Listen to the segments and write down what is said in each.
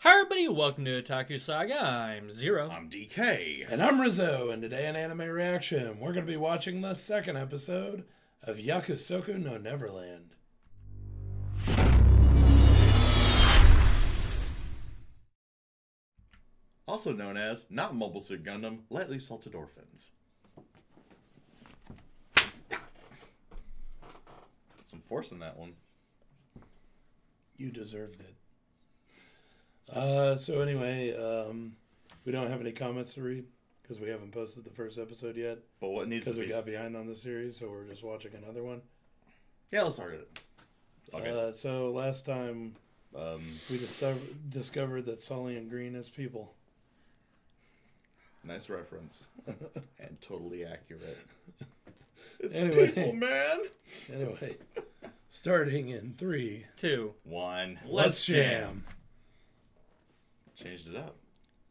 Hi everybody, welcome to Otaku Saga. I'm Zero. I'm DK. And I'm Rizzo, and today in Anime Reaction, we're going to be watching the second episode of Yakusoku no Neverland. Also known as, not Mobile Suit Gundam, Lightly Salted Orphans. Put some force in that one. You deserved it. So anyway, we don't have any comments to read because we haven't posted the first episode yet. But what needs to be... Because we got behind on the series, so we're just watching another one. Yeah, let's start it. Okay. So last time we discovered that Sully and Green is people. Nice reference. And totally accurate. It's Anyway. people, man! Anyway, starting in 3, 2, 1. let's jam. Changed it up.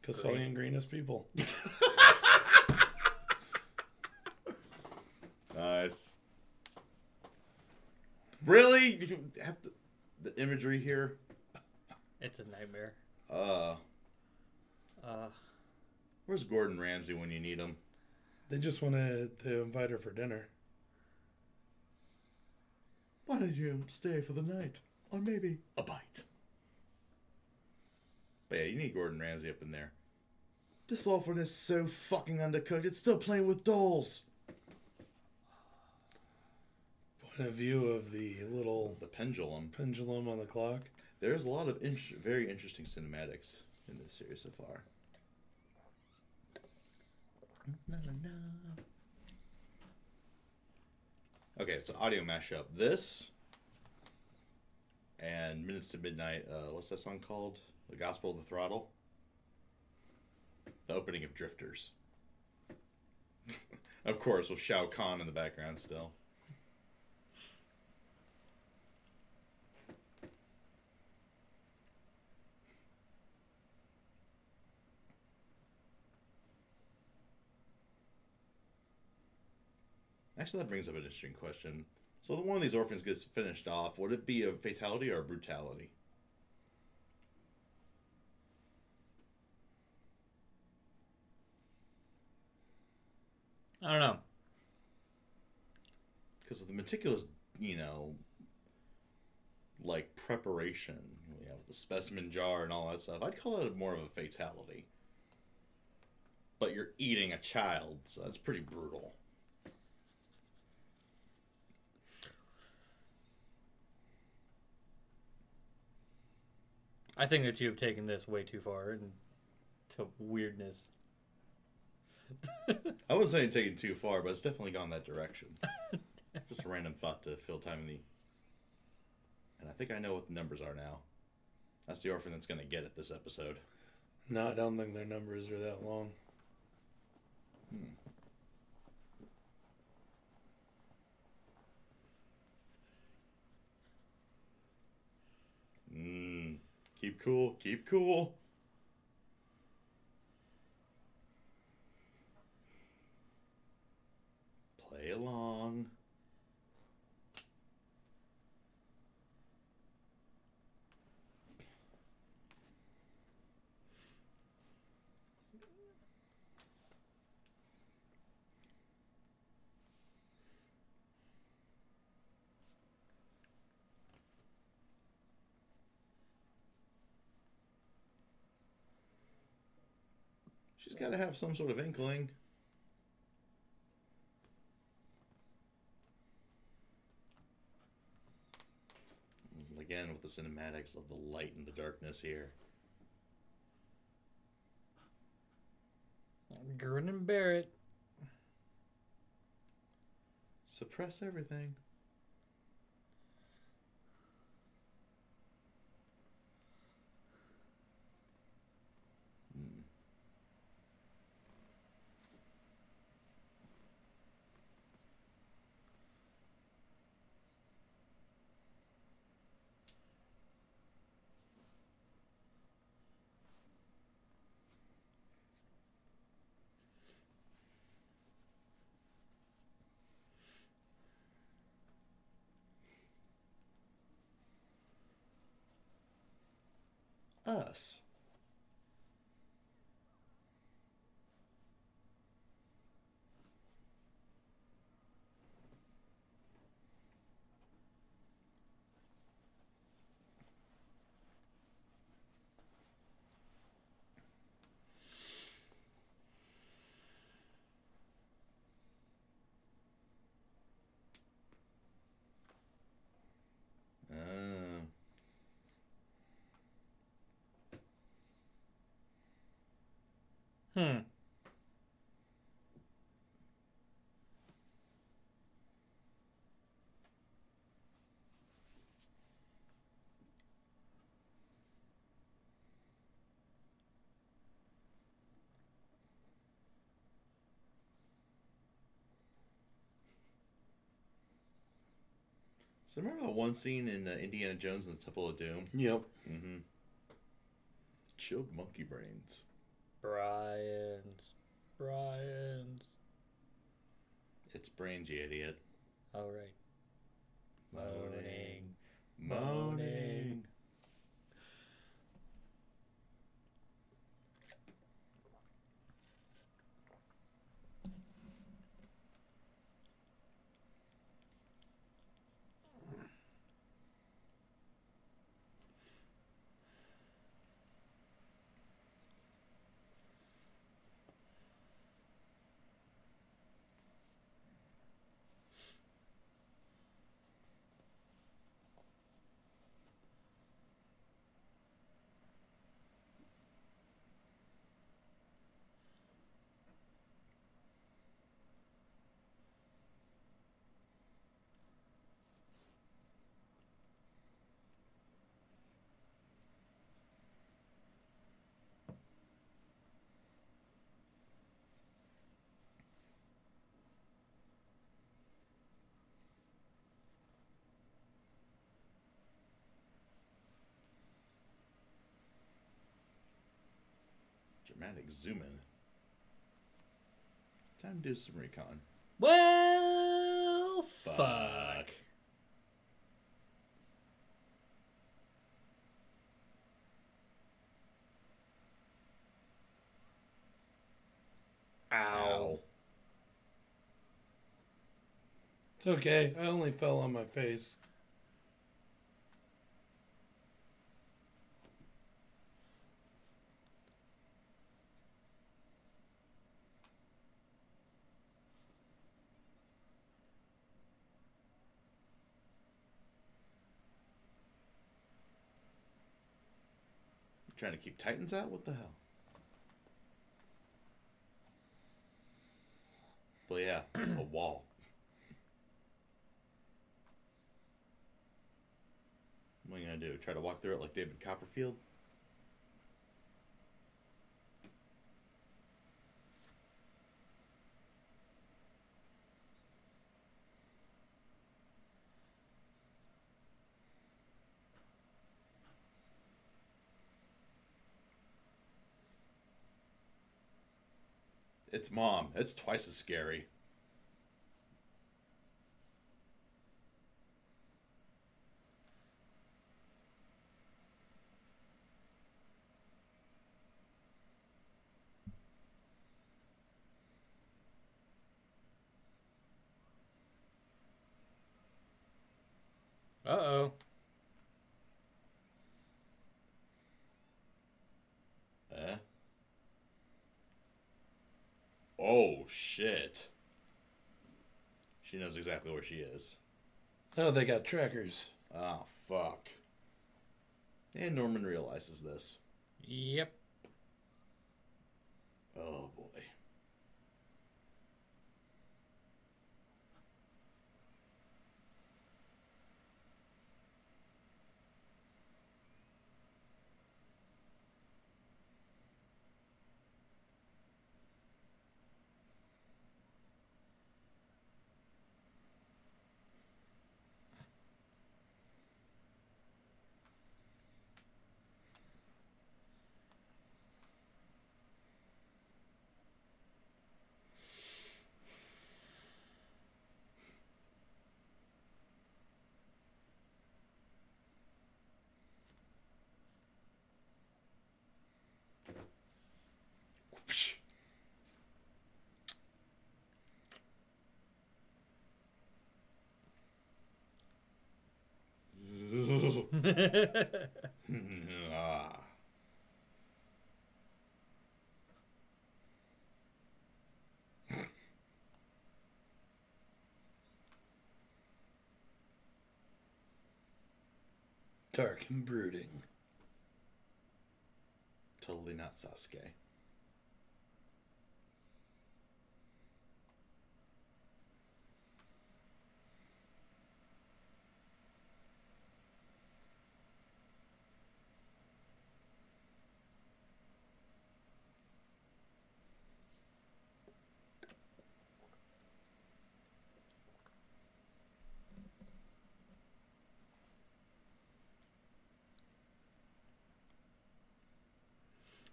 Because Sully and Green is people. Nice. Really? You have to... The imagery here? It's a nightmare. Where's Gordon Ramsay when you need him? They just wanted to invite her for dinner. Why don't you stay for the night? Or maybe a bite. But yeah, you need Gordon Ramsay up in there. This orphan is so fucking undercooked, it's still playing with dolls. Point of view of the little The pendulum. pendulum on the clock. There's a lot of very interesting cinematics in this series so far. Okay, so audio mashup. This and Minutes to Midnight. What's that song called? The Gospel of the Throttle. The opening of Drifters. Of course, with Shao Kahn in the background still. Actually, that brings up an interesting question. So, one of these orphans gets finished off. Would it be a fatality or a brutality? I don't know. Because of the meticulous, like preparation, with the specimen jar and all that stuff, I'd call it more of a fatality. But you're eating a child, so that's pretty brutal. I think that you have taken this way too far into weirdness. I wouldn't say I'm taking too far, but it's definitely gone that direction. Just a random thought to fill time in the... And I think I know what the numbers are now. That's the orphan that's going to get it this episode. No, I don't think their numbers are that long. Keep cool. Keep cool. Play along. She's got to have some sort of inkling. Again, with the cinematics of the light and the darkness here. Grin and bear it. Suppress everything. Us. Hmm. So remember that one scene in Indiana Jones and the Temple of Doom? Yep. Mm-hmm. Chilled monkey brains. Brian's. It's brains, you idiot. All right. Moaning. Moaning. Dramatic zoom in. Time to do some recon. Well, fuck. Ow. It's okay. I only fell on my face. Trying to keep Titans out? What the hell? But yeah, it's a wall. What are you gonna do? Try to walk through it like David Copperfield? It's Mom. It's twice as scary. Uh-oh. Oh, shit. She knows exactly where she is. Oh, they got trackers. Oh, fuck. And Norman realizes this. Yep. Oh, boy. Ah. Dark and brooding. Totally not Sasuke.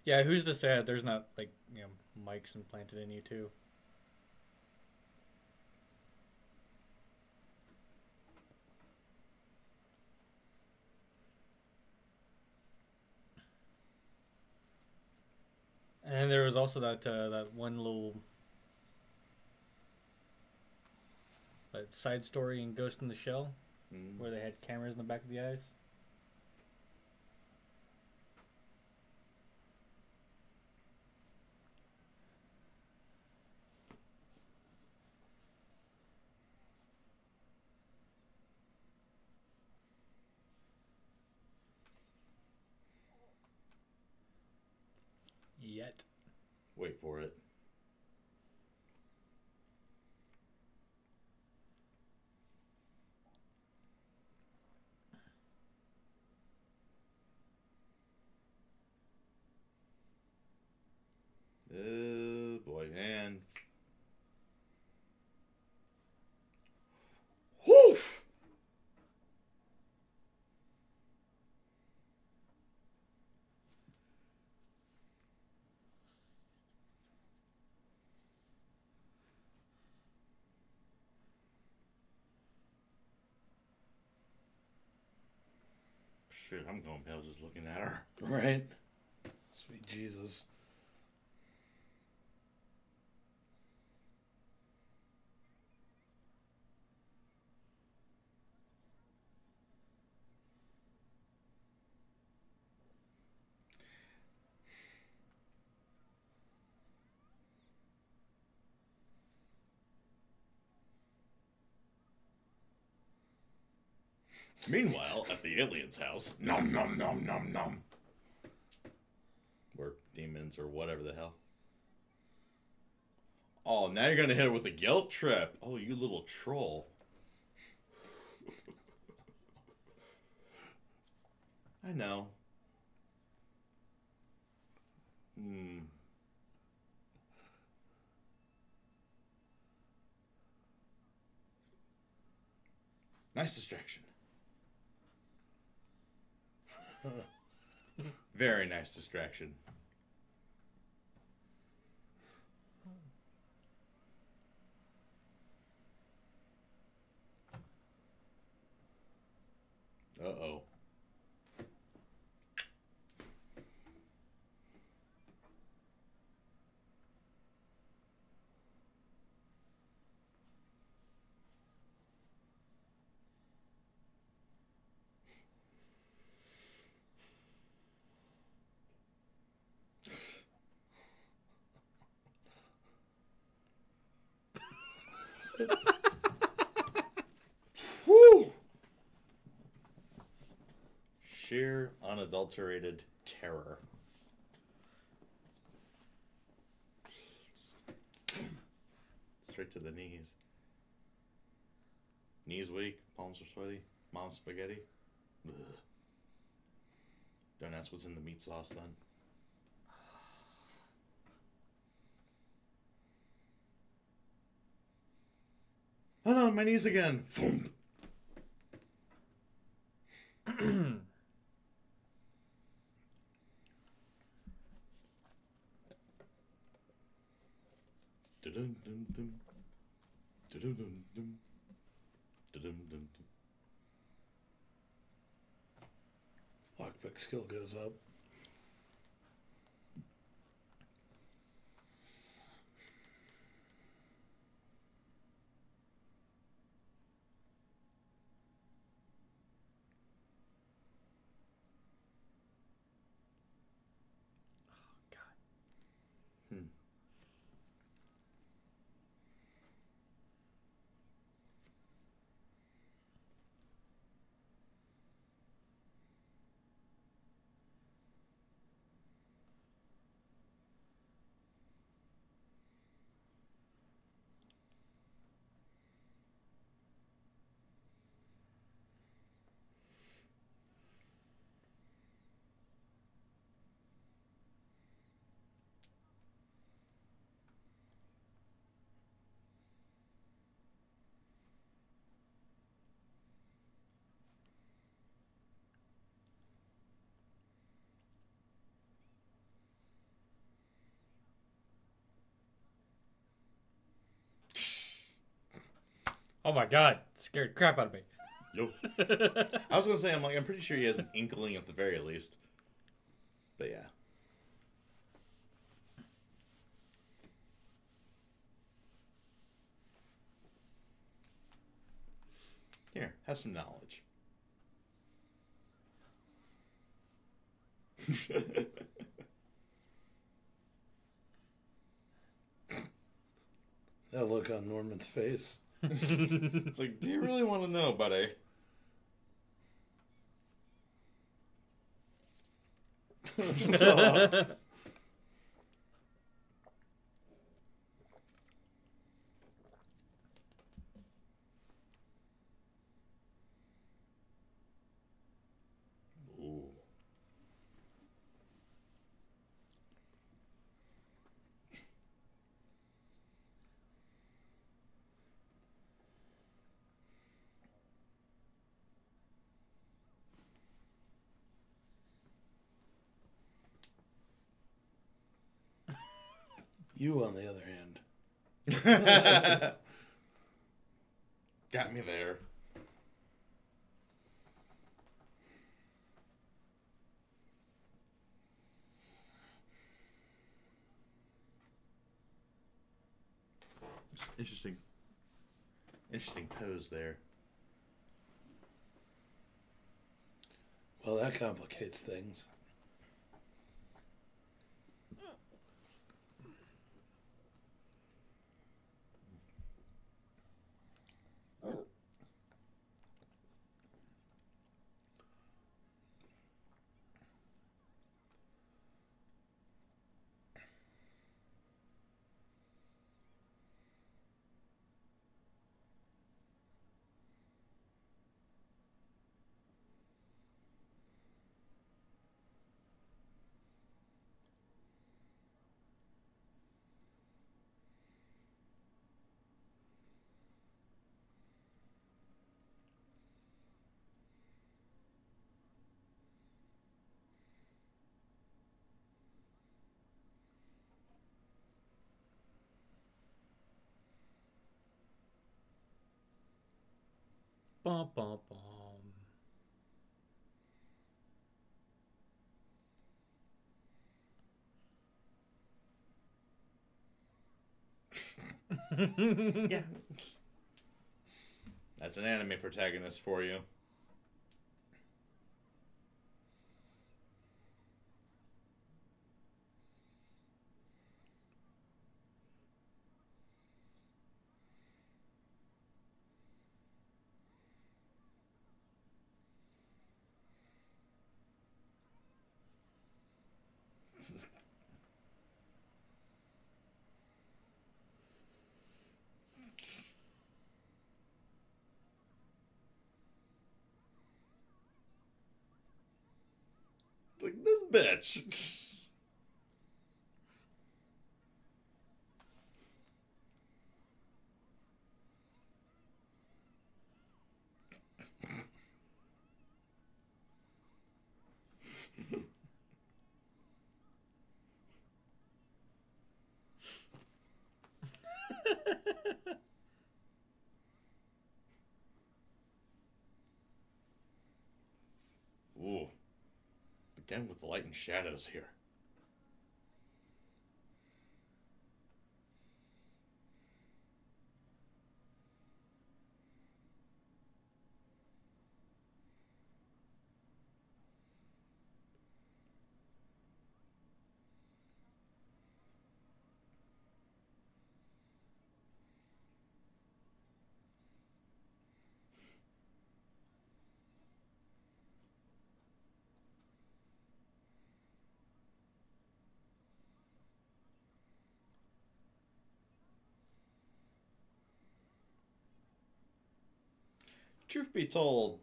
Yeah, who's to say that there's not like mics implanted in you too? And then there was also that one little side story in Ghost in the Shell where they had cameras in the back of the eyes. Yet. Wait for it. Oh boy, and whoo! Shit, I'm going pale just looking at her. Right? Sweet Jesus. Meanwhile, at the alien's house, nom nom nom nom nom. Or demons or whatever the hell. Oh, now you're gonna hit it with a guilt trip. Oh, you little troll. I know. Nice distraction. Very nice distraction. Uh-oh. Whew! Sheer, unadulterated terror. Straight to the knees. Knees weak, palms are sweaty, mom's spaghetti. Ugh. Don't ask what's in the meat sauce then. Oh no, my knees again. Boom. Dun-dun-dun-dun. Dun-dun-dun-dun. Dun-dun-dun-dun. Lockpick skill goes up. Oh my god, scared the crap out of me. Nope. I was gonna say, I'm pretty sure he has an inkling at the very least. But yeah. Here, have some knowledge. That look on Norman's face. It's like, do you really want to know, buddy? Ooh. You, on the other hand. Got me there. Interesting. Interesting pose there. Well, that complicates things. Bum, bum, bum. Yeah. That's an anime protagonist for you. Like, this bitch. Ooh. Again with the light and shadows here. Truth be told,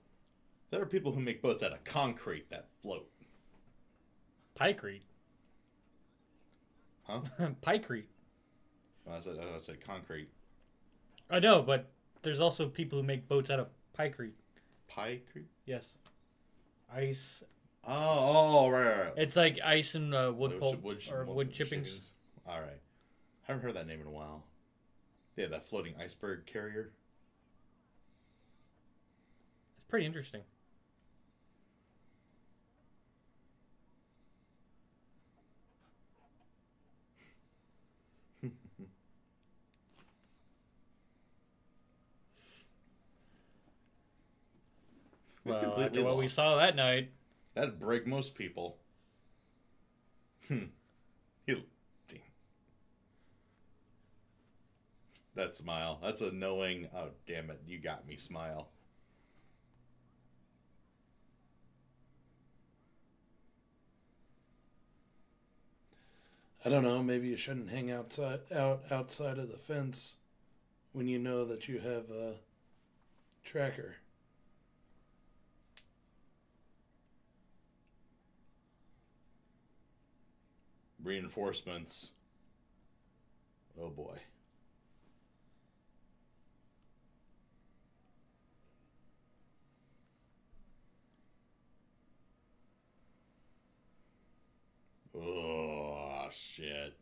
there are people who make boats out of concrete that float. Pykrete. Huh? Pykrete. I said concrete. I know, but there's also people who make boats out of pykrete. Pykrete? Yes. Ice. Oh, right. It's like ice and wood pulp wood chippings. All right. Haven't heard that name in a while. Yeah, that floating iceberg carrier. pretty interesting. Well, after what we saw that night. That'd break most people. That smile. That's a knowing, oh, damn it, you got me smile. I don't know, maybe you shouldn't hang outside of the fence when you know that you have a tracker. Reinforcements. Oh boy. Oh, shit.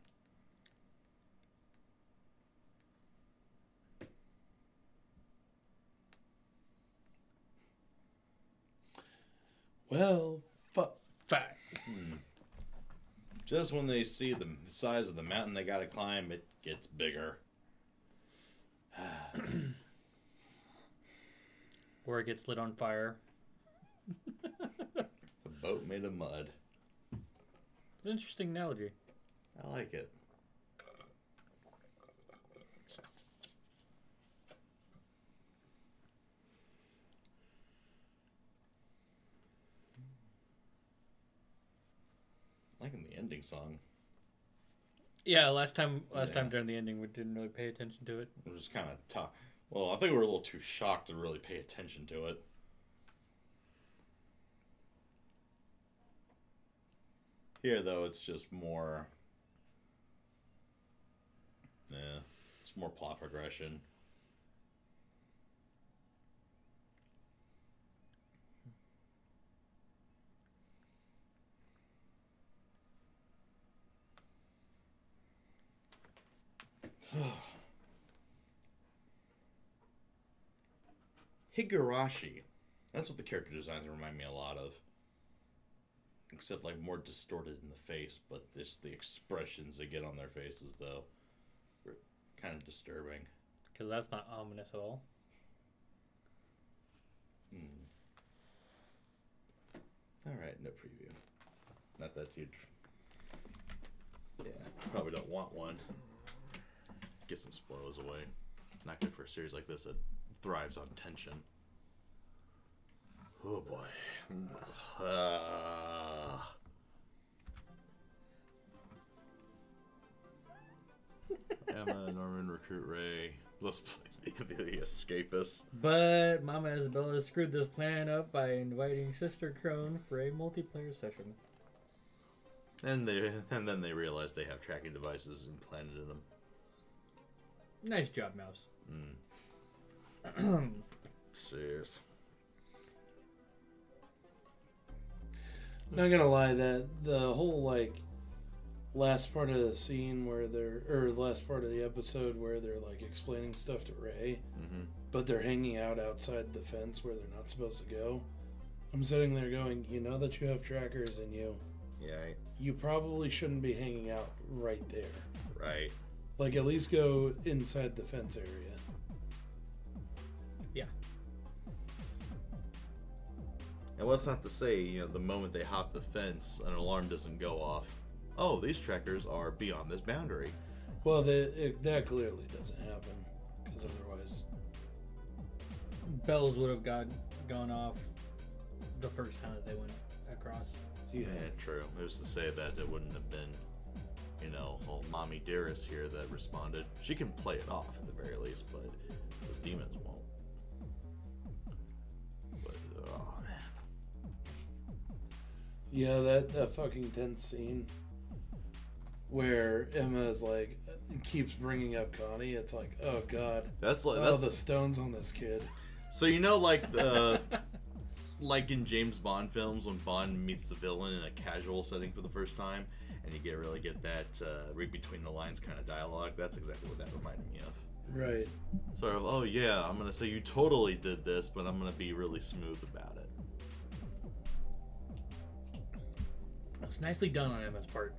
Well, fuck. Just when they see the size of the mountain they gotta climb, it gets bigger. Or it gets lit on fire. A boat made of mud. It's an interesting analogy. I like it. Liking the ending song. Yeah, last time during the ending we didn't really pay attention to it. It was just kind of tough. Well, I think we were a little too shocked to really pay attention to it. Here, though, it's just more... Yeah, it's more plot progression. Higurashi. That's what the character designs remind me a lot of. Except like more distorted in the face, but just the expressions they get on their faces though are kind of disturbing. Because that's not ominous at all. Alright, no preview. Not that you'd... Yeah, probably don't want one. Get some spoilers away. Not good for a series like this that thrives on tension. Oh boy. Emma, Norman, recruit Ray. Let's play the escapist. But Mama Isabella screwed this plan up by inviting Sister Crone for a multiplayer session. And then they realize they have tracking devices implanted in them. Nice job, Mouse. Cheers. Not gonna lie, that the whole like last part of the scene where last part of the episode where they're like explaining stuff to Ray, but they're hanging out outside the fence where they're not supposed to go. I'm sitting there going, you know that you have trackers in you. Yeah. You probably shouldn't be hanging out right there. Right. Like, at least go inside the fence area. Yeah. And what's not to say, you know, the moment they hop the fence, an alarm doesn't go off. Oh, these trackers are beyond this boundary. Well, that clearly doesn't happen, because otherwise... Bells would have gone off the first time that they went across. Yeah, true. It was to say that it wouldn't have been, you know, whole Mommy Dearest here that responded. She can play it off at the very least, but those demons won't. But, oh man. Yeah, that fucking tense scene where Emma is like, keeps bringing up Connie. It's like, oh god. That's the stones on this kid. So, you know, like like in James Bond films when Bond meets the villain in a casual setting for the first time, and you really get that read between the lines kind of dialogue. That's exactly what that reminded me of. Right. Sort of, oh yeah, I'm gonna say you totally did this, but I'm gonna be really smooth about it. It's nicely done on Emma's part.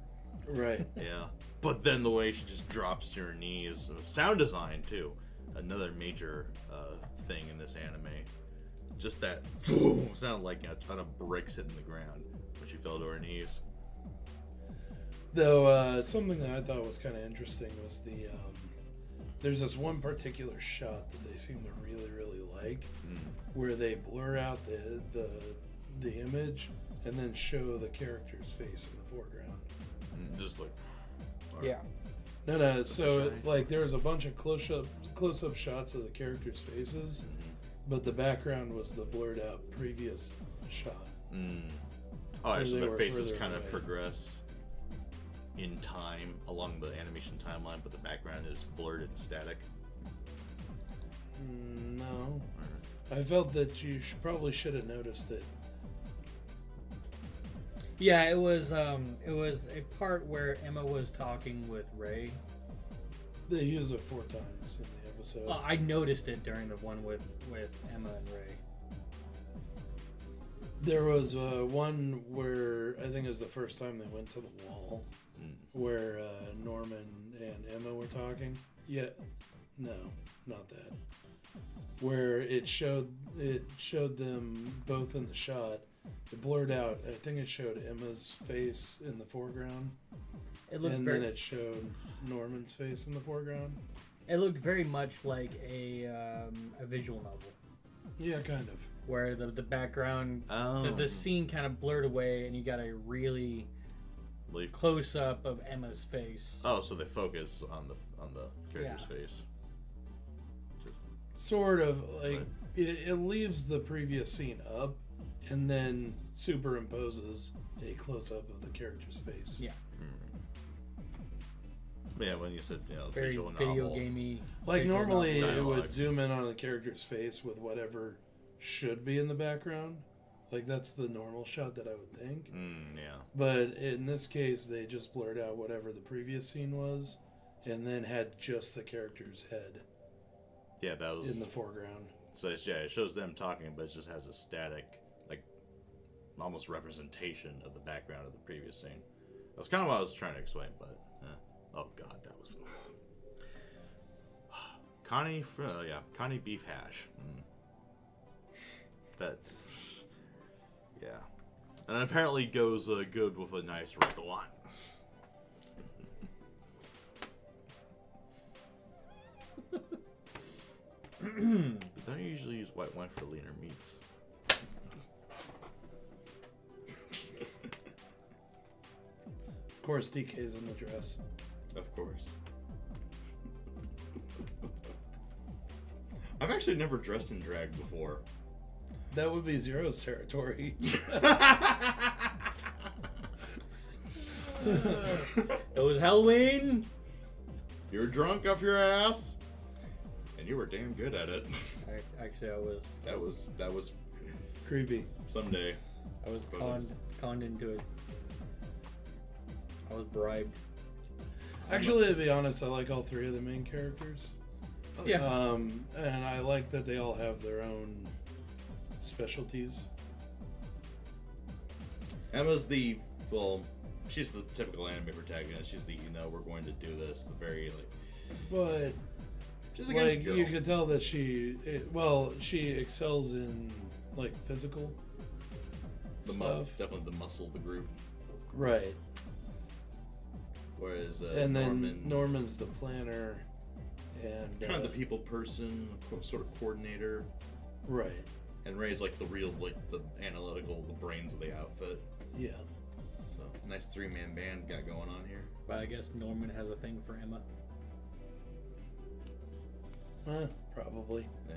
Right. Yeah. But then the way she just drops to her knees, sound design too, another major thing in this anime. Just that boom sounded like a ton of bricks hitting the ground when she fell to her knees. Though something that I thought was kind of interesting was there's this one particular shot that they seem to really like, where they blur out the image and then show the character's face in the foreground. Just like, Yeah. No. So like there was a bunch of close-up shots of the characters' faces, but the background was the blurred out previous shot. Oh, so they their were faces further kind of away. progress in time along the animation timeline, but the background is blurred and static. No, I felt that you probably should have noticed it. Yeah, it was a part where Emma was talking with Ray. They use it 4 times in the episode. I noticed it during the one with Emma and Ray. There was one where I think it was the first time they went to the wall, where Norman and Emma were talking. Yeah, no, not that. Where it showed them both in the shot. It blurred out. I think it showed Emma's face in the foreground, then it showed Norman's face in the foreground. It looked very much like a visual novel. Yeah, kind of. Where the background, Oh. the scene kind of blurred away, and you got a really close up of Emma's face. Oh, so they focus on the character's face. Just Sort of like it leaves the previous scene up, and then superimposes a close up of the character's face. Yeah. Yeah, when you said Very visual video novel. gamey. Like visual normally novel. it would Dialogue. zoom in on the character's face with whatever should be in the background. Like that's the normal shot that I would think. Yeah. But in this case, they just blurred out whatever the previous scene was, and then had just the character's head Yeah, that was in the foreground. So it shows them talking, but it just has a static, like almost representation of the background of the previous scene. That's kind of what I was trying to explain, but oh god, that was Connie beef hash. That and apparently goes good with a nice red wine. But don't you usually use white wine for leaner meats? Of course, DK's in the dress. Of course. I've actually never dressed in drag before. That would be Zero's territory. It was Halloween. You were drunk off your ass, and you were damn good at it. Actually, I was. That was Creepy. someday. I was Photos. conned into it. I was bribed. Actually, to be honest, I like all 3 of the main characters. Yeah. And I like that they all have their own specialties. Emma's she's the typical anime protagonist. She's the we're going to do this. The very But she's a like good girl. you could tell that she excels in like physical stuff. Definitely the muscle of the group. Right. Whereas And then Norman's the planner and kind of the people person, sort of coordinator. right. And Ray's like the real, the analytical, the brains of the outfit. Yeah. So nice 3-man band got going on here. But I guess Norman has a thing for Emma. Probably. Yeah.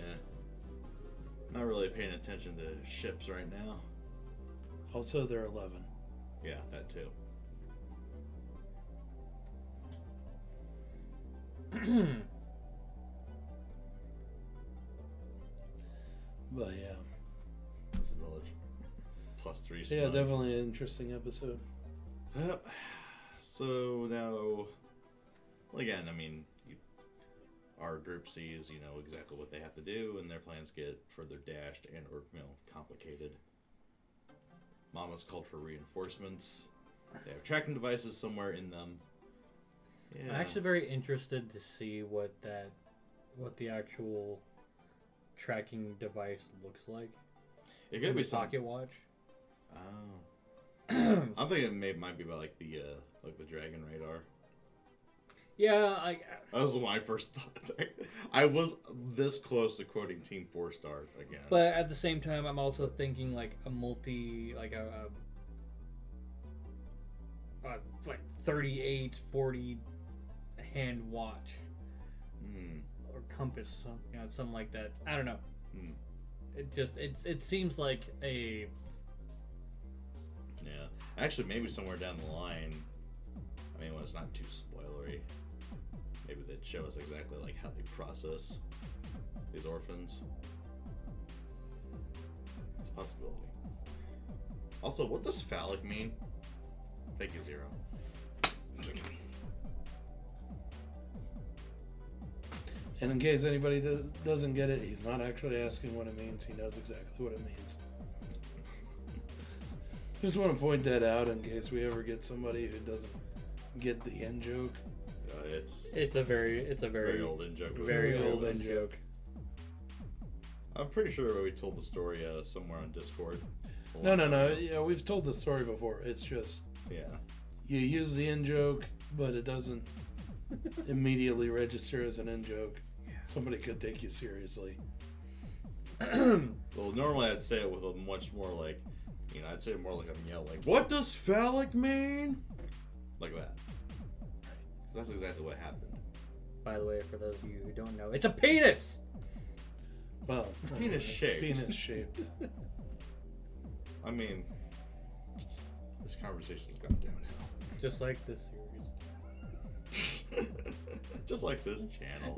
Not really paying attention to ships right now. Also, they're 11. Yeah, that too. But yeah. This village. +3 Yeah, smug. definitely an interesting episode. Yep. So now, well, again, I mean, our group sees, exactly what they have to do, and their plans get further dashed and or complicated. Mama's called for reinforcements. They have tracking devices somewhere in them. Yeah. I'm actually very interested to see what the actual tracking device looks like. It could be some pocket watch. Oh. I'm thinking it might be about like the dragon radar. Yeah, that was my first thought. I was this close to quoting Team 4-Star again. But at the same time, I'm also thinking like a like 38, 40 hand watch. Or compass, something like that. I don't know. It seems like a... Yeah. Actually, maybe somewhere down the line, I mean, when it's not too spoilery, maybe they'd show us exactly like how they process these orphans. It's a possibility. Also, what does phallic mean? Thank you, Zero. And in case anybody doesn't get it, he's not actually asking what it means. He knows exactly what it means. Just want to point that out in case we ever get somebody who doesn't get the end joke. It's a very old in joke. Very old in joke. I'm pretty sure we told the story somewhere on Discord. No. Yeah, we've told the story before. It's just you use the in joke, but it doesn't immediately register as an in joke. Somebody could take you seriously. Well, normally I'd say it with a much more like, I'd say it more like I'm yelling, like, "What does phallic mean?" Like that. That's exactly what happened. By the way, for those of you who don't know, it's a penis! Well, penis shaped. Penis shaped. I mean, this conversation's gone downhill. Just like this series. Just like this channel.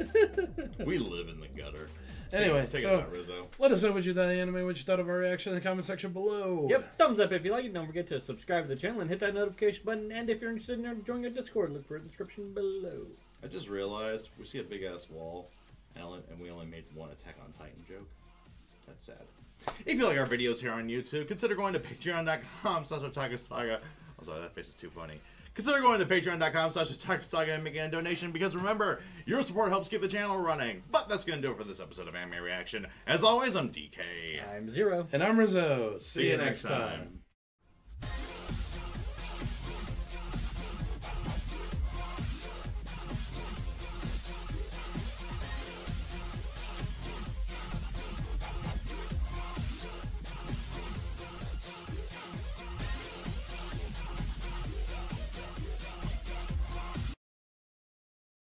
We live in the gutter. Anyway, take so us out, Rizzo. Let us know what you thought of the anime, what you thought of our reaction in the comment section below. Yep, thumbs up if you like it. Don't forget to subscribe to the channel and hit that notification button. And if you're interested in joining our Discord, look for a description below. I just realized we see a big ass wall, and we only made one Attack on Titan joke. That's sad. If you like our videos here on YouTube, consider going to patreon.com/Otaku Saga. I'm sorry, that face is too funny. Consider going to patreon.com/Otaku Saga and making a donation, because remember, your support helps keep the channel running. But that's going to do it for this episode of Anime Reaction. As always, I'm DK. I'm Zero. And I'm Rizzo. See you next time.